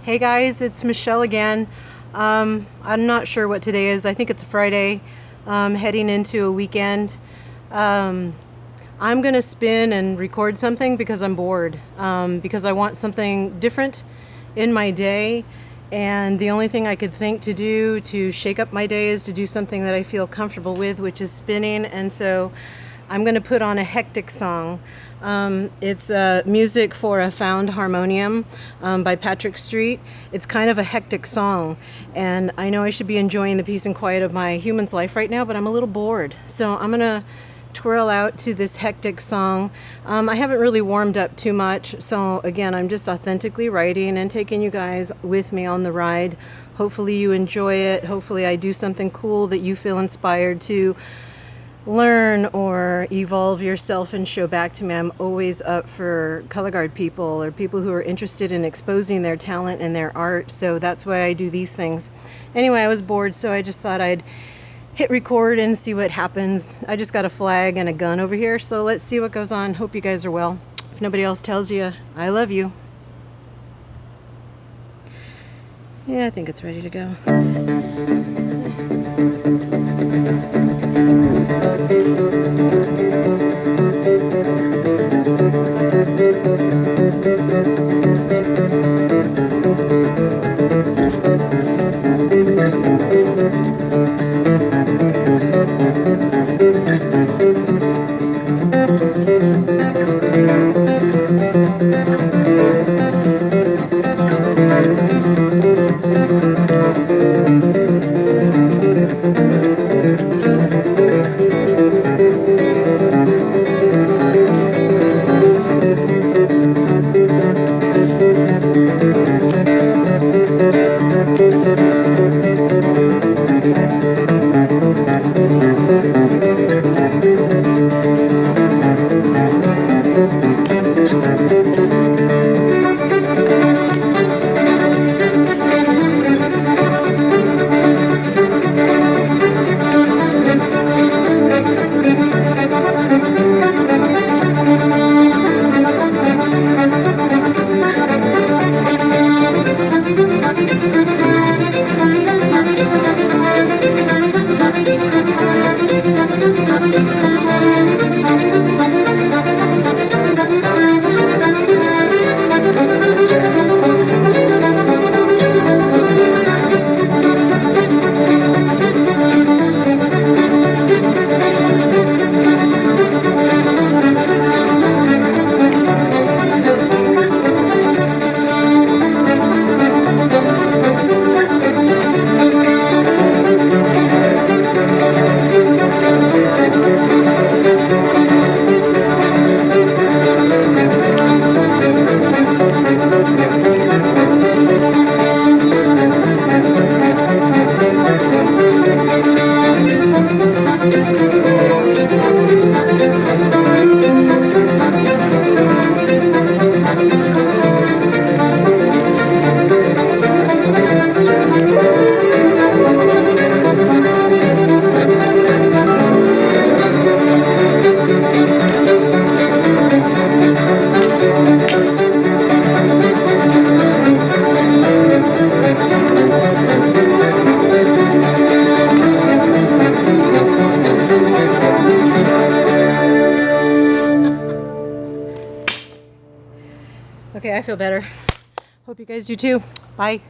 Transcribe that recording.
Hey guys, it's Michelle again. I'm not sure what today is. I think it's a Friday, heading into a weekend. I'm going to spin and record something because I'm bored, because I want something different in my day. And the only thing I could think to do to shake up my day is to do something that I feel comfortable with, which is spinning. And so I'm going to put on a hectic song. It's music for a found harmonium by Patrick Street. It's kind of a hectic song, and I know I should be enjoying the peace and quiet of my human's life right now, but I'm a little bored. So I'm going to twirl out to this hectic song. I haven't really warmed up too much, so again, I'm just authentically writing and taking you guys with me on the ride. Hopefully you enjoy it. Hopefully I do something cool that you feel inspired to learn or evolve yourself and show back to me. I'm always up for color guard people or people who are interested in exposing their talent and their art, so that's why I do these things. Anyway, I was bored, so I just thought I'd hit record and see what happens. I just got a flag and a gun over here, so let's see what goes on. Hope you guys are well. If nobody else tells you, I love you. Yeah, I think it's ready to go. Okay, I feel better. Hope you guys do too. Bye.